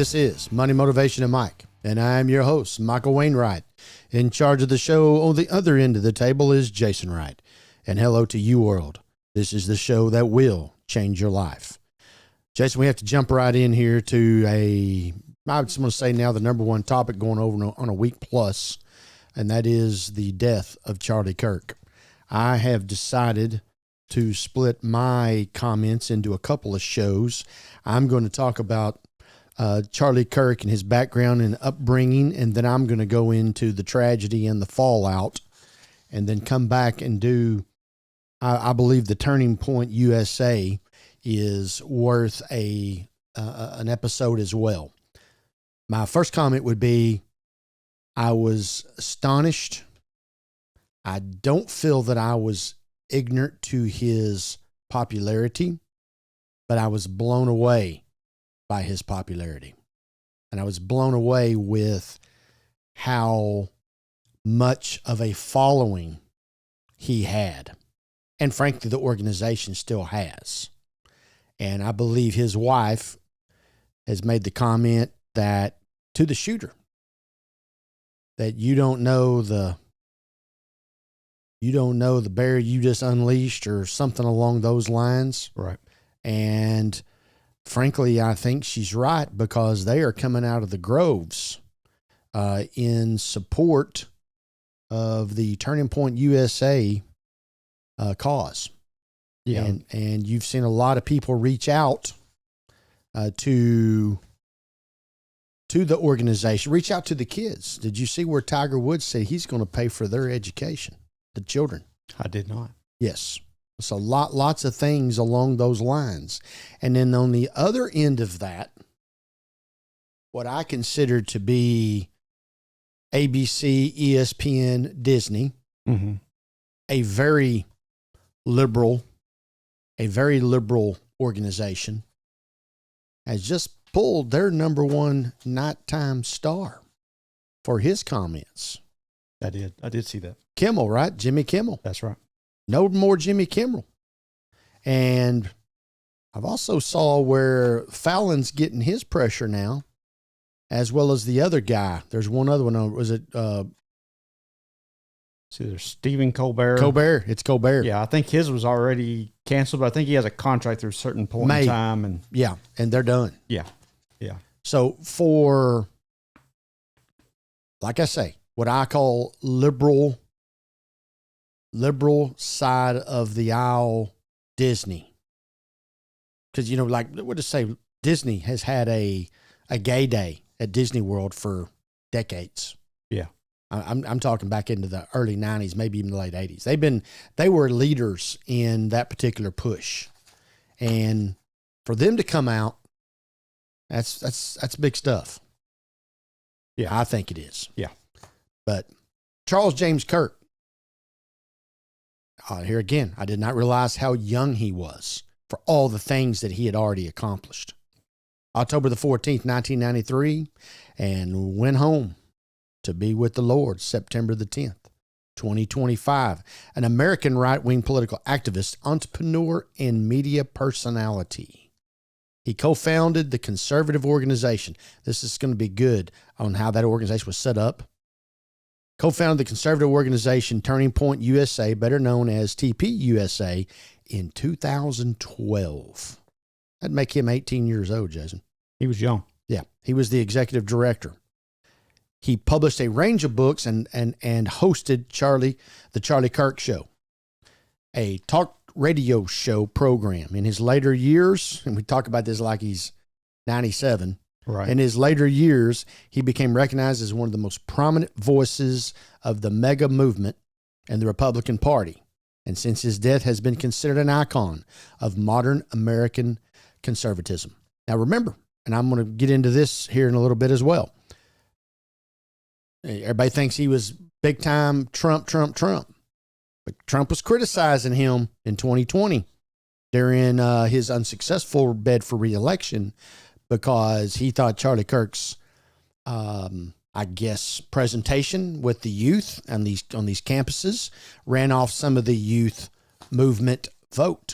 This is Money, Motivation, and Mike, and I'm your host, Michael Wainwright. In charge of the show on the other end of the table is Jason Wright. And hello to you, world. This is the show that will change your life. Jason, we have to jump right in here to I just want to say now the number one topic going over on a week plus, and that is the death of Charlie Kirk. I have decided to split my comments into a couple of shows. I'm going to talk about Charlie Kirk and his background and upbringing, and then I'm going to go into the tragedy and the fallout, and then come back and do, I believe the Turning Point USA is worth an episode as well. My first comment would be, I was astonished. I don't feel that I was ignorant to his popularity, but I was blown away by his popularity. And I was blown away with how much of a following he had. And frankly, the organization still has. And I believe his wife has made the comment that to the shooter, that you don't know the bear you just unleashed or something along those lines. Right. And frankly, I think she's right, because they are coming out of the groves in support of the Turning Point USA cause. Yeah. And you've seen a lot of people reach out to the organization, reach out to the kids. Did you see where Tiger Woods said he's going to pay for their education, the children? I did not. Yes. So lots of things along those lines. And then on the other end of that, what I consider to be ABC, ESPN, Disney, Mm-hmm. a very liberal organization, has just pulled their number one nighttime star for his comments. I did see that. Kimmel, right? Jimmy Kimmel. That's right. No more Jimmy Kimmel. And I've also saw where Fallon's getting his pressure now, as well as the other guy. There's one other one. Was it See, there's Stephen Colbert. Colbert? It's Colbert. Yeah, I think his was already canceled, but I think he has a contract through a certain point in time. And yeah, and they're done. Yeah. So for, like I say, what I call liberal side of the aisle, Disney. Because, like, what to say, Disney has had a gay day at Disney World for decades. Yeah. I'm talking back into the early 90s, maybe even the late 80s. They were leaders in that particular push. And for them to come out, that's big stuff. Yeah. I think it is. Yeah. But Charles James Kirk, here again, I did not realize how young he was for all the things that he had already accomplished. October the 14th, 1993, and went home to be with the Lord September the 10th, 2025. An American right-wing political activist, entrepreneur, and media personality. He co-founded the conservative organization. This is going to be good on how that organization was set up. Co-founded the conservative organization Turning Point USA, better known as TPUSA, in 2012. That'd make him 18 years old, Jason. He was young. Yeah, he was the executive director. He published a range of books and hosted the Charlie Kirk Show, a talk radio show program. In his later years, and we talk about this like he's 97, Right. in his later years, he became recognized as one of the most prominent voices of the mega movement and the Republican Party. And since his death, has been considered an icon of modern American conservatism. Now remember, and I'm going to get into this here in a little bit as well. Everybody thinks he was big time Trump. But Trump was criticizing him in 2020 during his unsuccessful bid for re-election, because he thought Charlie Kirk's, presentation with the youth on these campuses ran off some of the youth movement vote.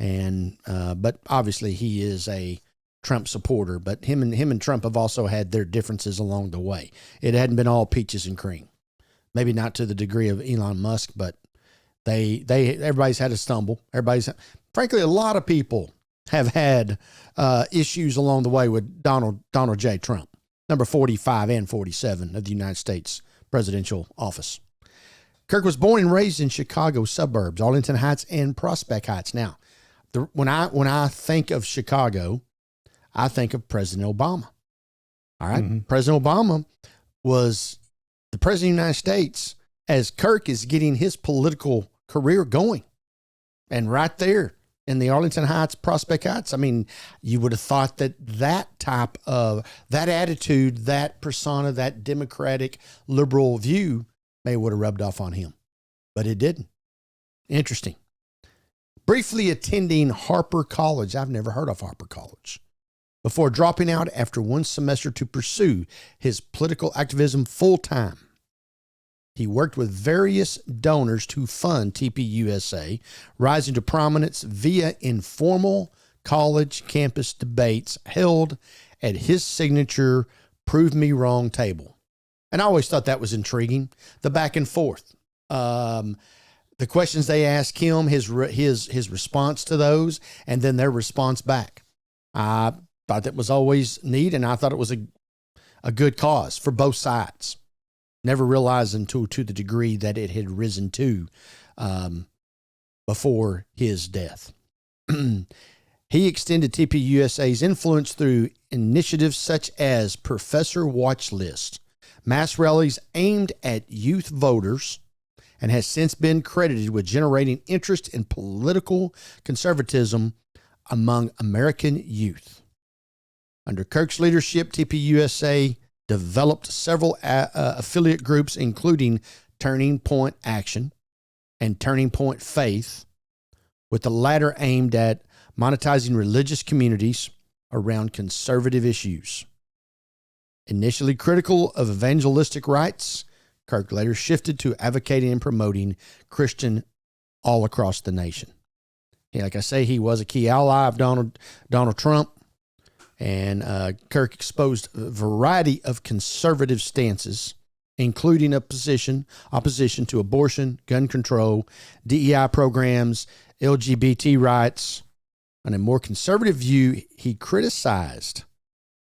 And but obviously he is a Trump supporter, but him and Trump have also had their differences along the way. It hadn't been all peaches and cream. Maybe not to the degree of Elon Musk, but everybody's had a stumble. Frankly, a lot of people have had issues along the way with Donald J. Trump, number 45 and 47 of the United States presidential office. Kirk was born and raised in Chicago suburbs, Arlington Heights and Prospect Heights. Now, when I think of Chicago, I think of President Obama. All right. Mm-hmm. President Obama was the president of the United States as Kirk is getting his political career going. And right there in the Arlington Heights, Prospect Heights, I mean, you would have thought that type of, that attitude, that persona, that democratic liberal view may would have rubbed off on him. But it didn't. Interesting. Briefly attending Harper College. I've never heard of Harper College. Before dropping out after one semester to pursue his political activism full time. He worked with various donors to fund TPUSA, rising to prominence via informal college campus debates held at his signature Prove Me Wrong table. And I always thought that was intriguing, the back and forth. The questions they asked him, his response to those, and then their response back. I thought that was always neat, and I thought it was a good cause for both sides. Never realizing to the degree that it had risen to before his death. He extended TPUSA's influence through initiatives such as Professor Watch List, mass rallies aimed at youth voters, and has since been credited with generating interest in political conservatism among American youth. Under Kirk's leadership, TPUSA developed several affiliate groups, including Turning Point Action and Turning Point Faith, with the latter aimed at monetizing religious communities around conservative issues. Initially critical of evangelistic rights, Kirk later shifted to advocating and promoting Christian all across the nation. Like I say, he was a key ally of Donald Trump. And Kirk exposed a variety of conservative stances, including opposition to abortion, gun control, DEI programs, LGBT rights. On a more conservative view, he criticized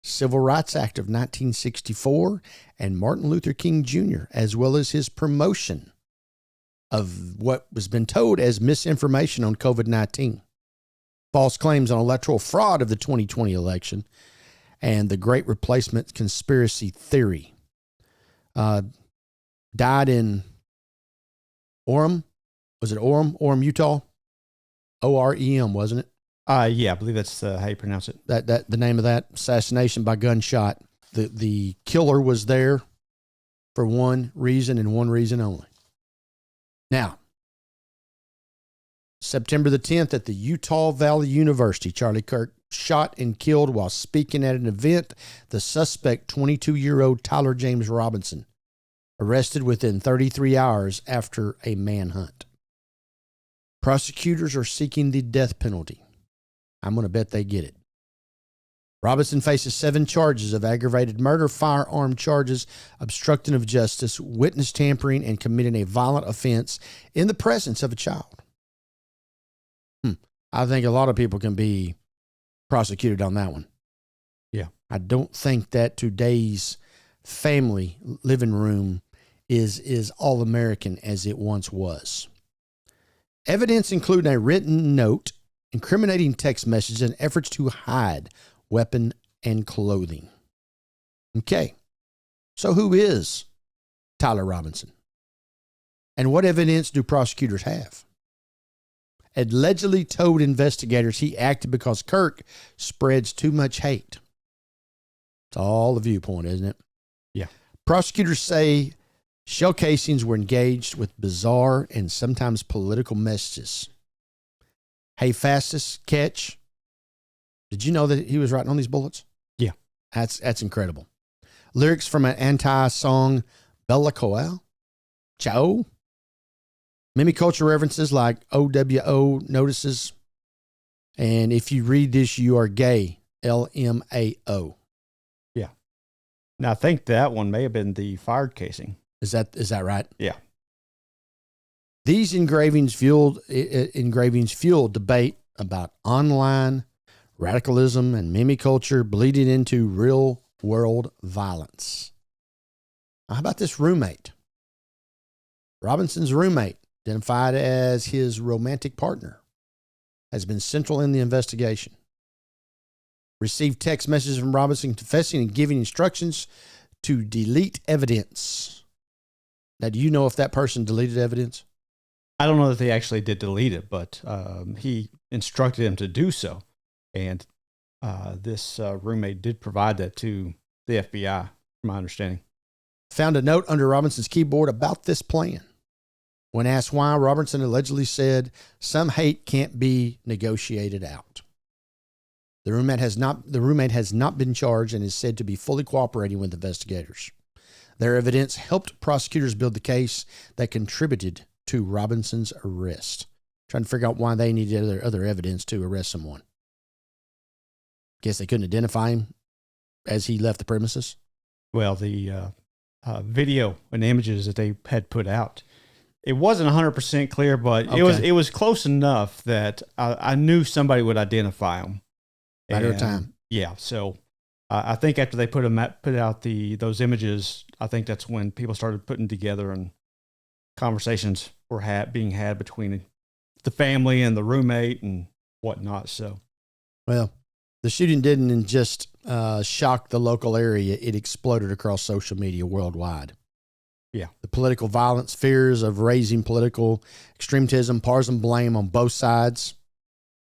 Civil Rights Act of 1964 and Martin Luther King Jr., as well as his promotion of what was been told as misinformation on COVID-19. False claims on electoral fraud of the 2020 election, and the Great Replacement conspiracy theory. Died in Orem. Was it Orem? Orem, Utah? OREM, wasn't it? Yeah, I believe that's how you pronounce it. That the name of that assassination by gunshot. The killer was there for one reason and one reason only. Now, September the 10th at the Utah Valley University, Charlie Kirk shot and killed while speaking at an event. The suspect, 22-year-old Tyler James Robinson, arrested within 33 hours after a manhunt. Prosecutors are seeking the death penalty. I'm going to bet they get it. Robinson faces 7 charges of aggravated murder, firearm charges, obstruction of justice, witness tampering, and committing a violent offense in the presence of a child. I think a lot of people can be prosecuted on that one. Yeah. I don't think that today's family living room is all American as it once was. Evidence including a written note, incriminating text messages, and efforts to hide weapon and clothing. Okay. So who is Tyler Robinson? And what evidence do prosecutors have? Allegedly told investigators he acted because Kirk spreads too much hate. It's all the viewpoint, isn't it? Yeah. Prosecutors say shell casings were engaged with bizarre and sometimes political messages. Hey, fastest catch. Did you know that he was writing on these bullets? Yeah. That's incredible. Lyrics from an anti-song, Bella Coel, Ciao. Many culture references like OWO notices. And if you read this, you are gay. LMAO. Yeah. Now I think that one may have been the fired casing. Is that right? Yeah. These engravings fueled debate about online radicalism and meme culture bleeding into real world violence. How about this roommate? Robinson's roommate, identified as his romantic partner, has been central in the investigation. Received text messages from Robinson confessing and giving instructions to delete evidence. Now, do you know if that person deleted evidence? I don't know that they actually did delete it, but he instructed him to do so. And this roommate did provide that to the FBI, from my understanding. Found a note under Robinson's keyboard about this plan. When asked why, Robertson allegedly said, "Some hate can't be negotiated out." The roommate has not been charged and is said to be fully cooperating with investigators. Their evidence helped prosecutors build the case that contributed to Robinson's arrest. Trying to figure out why they needed other evidence to arrest someone. Guess they couldn't identify him as he left the premises. Well, the video and images that they had put out, it wasn't 100% clear, but Okay. it was close enough that I knew somebody would identify him. Matter of time. Yeah, so I think after they put out those images, I think that's when people started putting together and conversations were being had between the family and the roommate and whatnot. So, well, the shooting didn't just shock the local area; it exploded across social media worldwide. Yeah, the political violence, fears of raising political extremism, partisan blame on both sides.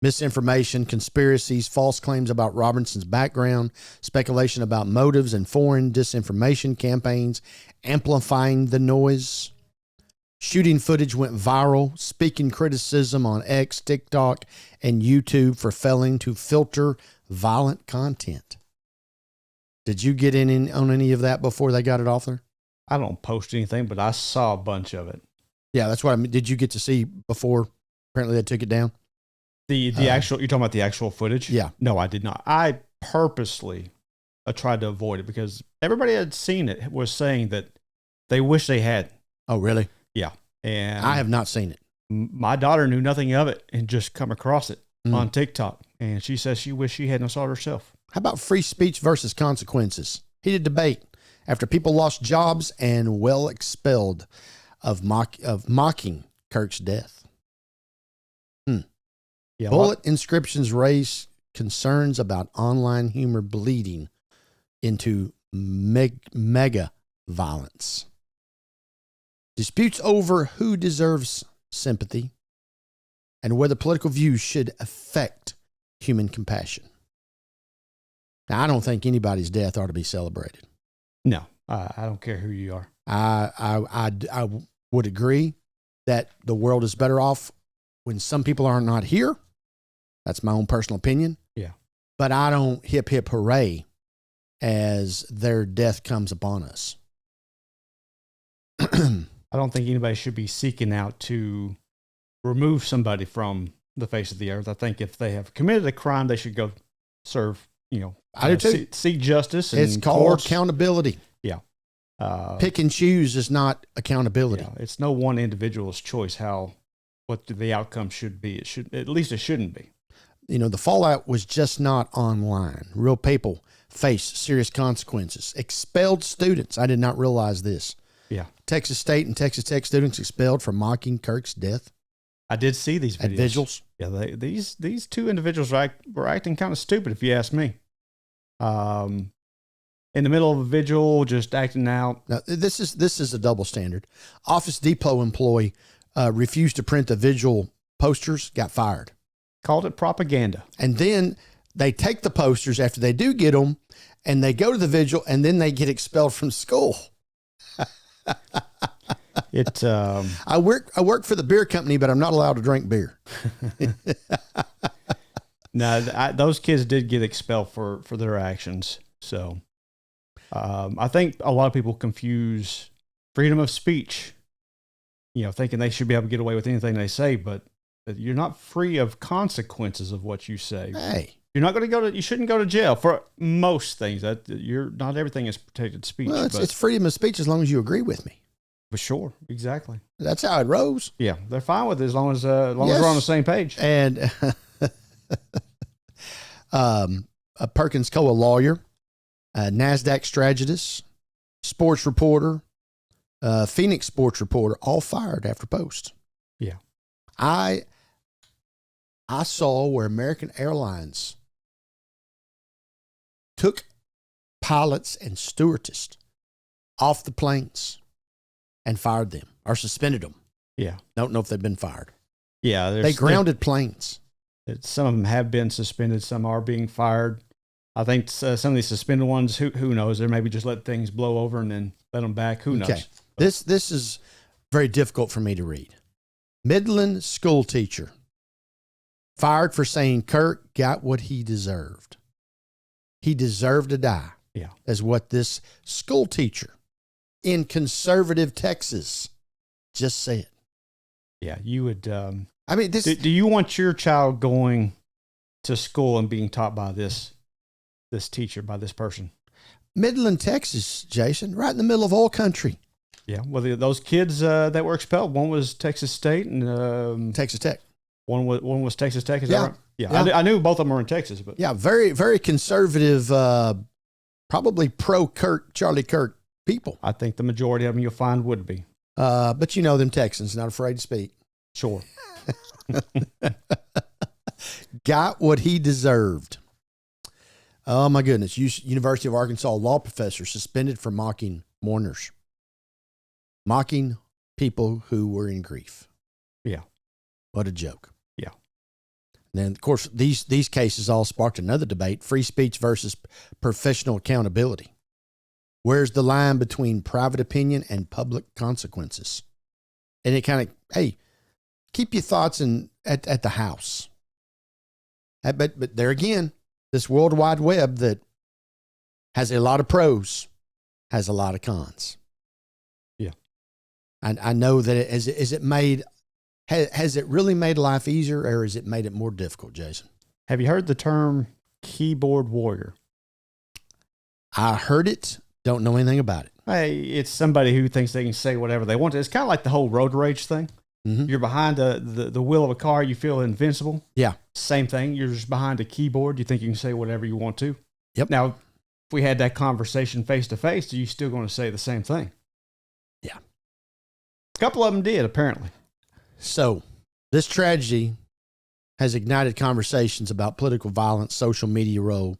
Misinformation, conspiracies, false claims about Robinson's background, speculation about motives, and foreign disinformation campaigns amplifying the noise. Shooting footage went viral, speaking criticism on X, TikTok, and YouTube for failing to filter violent content. Did you get in on any of that before they got it off there? I don't post anything, but I saw a bunch of it. Yeah, that's what I mean. Did you get to see before apparently they took it down? The actual, you're talking about the actual footage? Yeah. No, I did not. I purposely tried to avoid it because everybody had seen it was saying that they wish they had. Oh, really? Yeah. And I have not seen it. My daughter knew nothing of it and just come across it on TikTok. And she says she wished she hadn't saw it herself. How about free speech versus consequences? Heated debate after people lost jobs and well expelled of mocking Kirk's death. Yeah, Bullet inscriptions raise concerns about online humor bleeding into mega violence. Disputes over who deserves sympathy and whether political views should affect human compassion. Now, I don't think anybody's death ought to be celebrated. No, I don't care who you are. I would agree that the world is better off when some people are not here. That's my own personal opinion. Yeah. But I don't hip, hip, hooray as their death comes upon us. I don't think anybody should be seeking out to remove somebody from the face of the earth. I think if they have committed a crime, they should go serve, I do too. Seek justice. It's called accountability. Yeah. Pick and choose is not accountability. Yeah, it's no one individual's choice what the outcome should be. At least it shouldn't be. The fallout was just not online. Real people face serious consequences. Expelled students. I did not realize this. Yeah. Texas State and Texas Tech students expelled for mocking Kirk's death. I did see these videos. At vigils. Yeah, these two individuals were acting kind of stupid, if you ask me. In the middle of a vigil, just acting out. Now, this is a double standard. Office Depot employee refused to print the vigil posters, got fired. Called it propaganda. And then they take the posters after they do get them, and they go to the vigil, and then they get expelled from school. I work for the beer company, but I'm not allowed to drink beer. No, those kids did get expelled for their actions. So I think a lot of people confuse freedom of speech, thinking they should be able to get away with anything they say, but you're not free of consequences of what you say. Hey, You're not going to you shouldn't go to jail for most things. Not everything is protected speech. Well, it's freedom of speech as long as you agree with me. For sure. Exactly. That's how it rolls. Yeah. They're fine with it as long as we're on the same page. And a Perkins Coie lawyer, a NASDAQ strategist, sports reporter, Phoenix sports reporter, all fired after post. Yeah. I saw where American Airlines took pilots and stewardesses off the planes and fired them or suspended them. Yeah. Don't know if they've been fired. Yeah. They grounded planes. Some of them have been suspended. Some are being fired. I think some of these suspended ones, who knows? They maybe just let things blow over and then let them back. Who knows? Okay. This is very difficult for me to read. Midland school teacher fired for saying Kirk got what he deserved. He deserved to die. Yeah. Is what this school teacher in conservative Texas just said. Yeah, you would. I mean, this. Do you want your child going to school and being taught by this teacher, by this person? Midland, Texas, Jason, right in the middle of oil country. Yeah. Well, those kids that were expelled, one was Texas State and Texas Tech. One was Texas Tech. Is Yeah. that right? Yeah. I knew both of them were in Texas, but yeah, very, very conservative, probably pro Kirk, Charlie Kirk people. I think the majority of them you'll find would be. But you know them Texans, not afraid to speak. Sure. Got what he deserved. Oh my goodness! University of Arkansas law professor suspended for mocking mourners, mocking people who were in grief. Yeah. What a joke. Yeah. And then, of course, these cases all sparked another debate: free speech versus professional accountability. Where's the line between private opinion and public consequences? And it kind of, hey, keep your thoughts at the house. But there again, this World Wide Web that has a lot of pros has a lot of cons. Yeah. And I know that has it really made life easier, or has it made it more difficult, Jason? Have you heard the term keyboard warrior? I heard it. Don't know anything about it. Hey, it's somebody who thinks they can say whatever they want to. It's kind of like the whole road rage thing. Mm-hmm. You're behind the wheel of a car, you feel invincible. Yeah. Same thing. You're just behind a keyboard. You think you can say whatever you want to. Yep. Now, if we had that conversation face to face, are you still going to say the same thing? Yeah. A couple of them did, apparently. So this tragedy has ignited conversations about political violence, social media role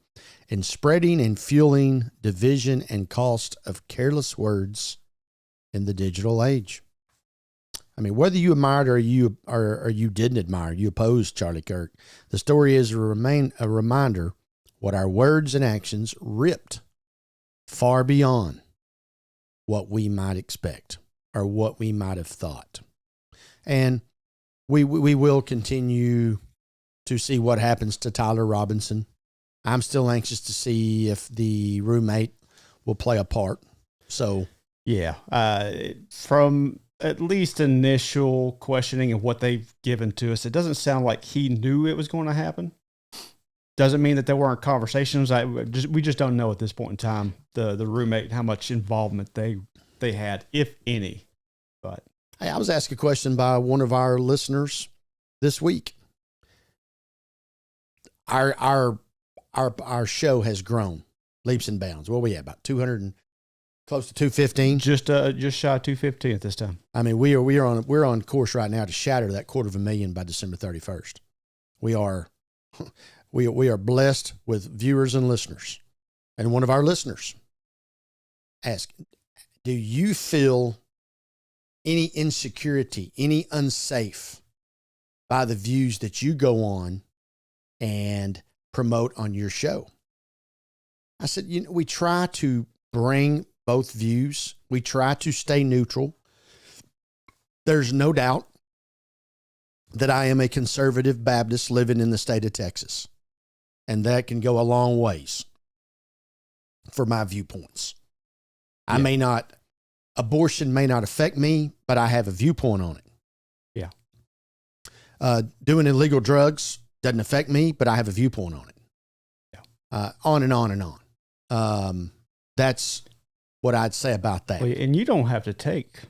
in spreading and fueling division and cost of careless words in the digital age. I mean, whether you admired or you didn't admire, you opposed Charlie Kirk, the story is a reminder what our words and actions ripped far beyond what we might expect or what we might have thought. And we will continue to see what happens to Tyler Robinson. I'm still anxious to see if the roommate will play a part. So, yeah, from at leleast initial questioning of what they've given to us, it doesn't sound like he knew it was going to happen. Doesn't mean that there weren't conversations. We just don't know at this point in time, the roommate, how much involvement they had, if any. But hey, I was asked a question by one of our listeners this week. Our show has grown leaps and bounds. What are we at? About 200 and close to 215. Just shy of 215 at this time. I mean, we're on course right now to shatter that 250,000 by December 31st. We are blessed with viewers and listeners. And one of our listeners asked, do you feel any insecurity, any unsafe by the views that you go on and promote on your show? I said, we try to bring both views. We try to stay neutral. There's no doubt that I am a conservative Baptist living in the state of Texas. And that can go a long ways for my viewpoints. Yeah. Abortion may not affect me, but I have a viewpoint on it. Yeah. Doing illegal drugs doesn't affect me, but I have a viewpoint on it. on and on and on. That's what I'd say about that. Well, and you don't have to take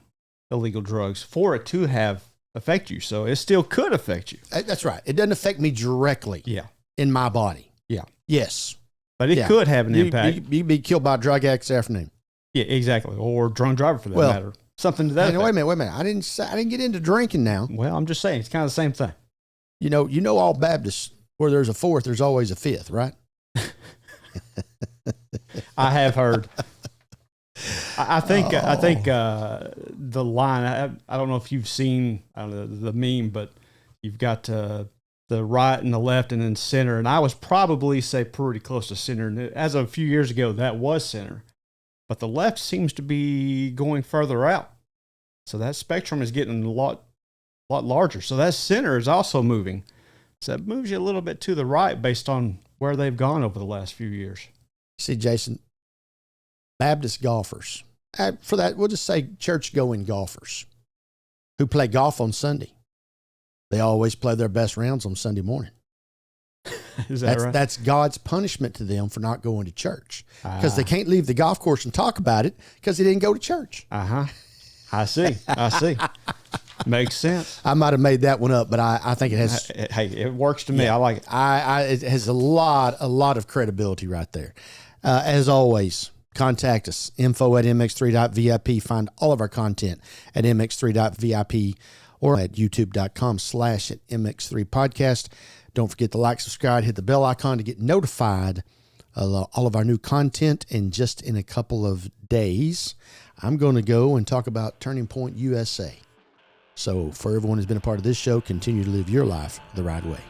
illegal drugs for it to have affect you. So it still could affect you. That's right. It doesn't affect me directly. Yeah. In my body. Yeah. Yes. But it could have an impact. You'd be killed by a drug addict this afternoon. Yeah, exactly. Or drunk driver for that matter. Something to that effect. Wait a minute. I didn't get into drinking now. Well, I'm just saying it's kind of the same thing. You know all Baptists, where there's a fourth, there's always a fifth, right? I have heard. I think the line. I don't know if you've seen the meme, but you've got the right and the left, and then center. And I was probably say pretty close to center. And as of a few years ago, that was center, but the left seems to be going further out. So that spectrum is getting a lot larger. So that center is also moving. So that moves you a little bit to the right based on where they've gone over the last few years. See, Jason, Baptist golfers, for that, we'll just say church-going golfers who play golf on Sunday. They always play their best rounds on Sunday morning. Is that right? That's God's punishment to them for not going to church, because they can't leave the golf course and talk about it because they didn't go to church. Uh-huh. I see. Makes sense. I might have made that one up, but I think it has. Hey, it works to me. I like it. It has a lot of credibility right there. As always, contact us, info@mx3.vip. Find all of our content at mx3.vip or at youtube.com/MX3 Podcast. Don't forget to like, subscribe, hit the bell icon to get notified of all of our new content. And just in a couple of days, I'm going to go and talk about Turning Point USA. So for everyone who's been a part of this show, continue to live your life the right way.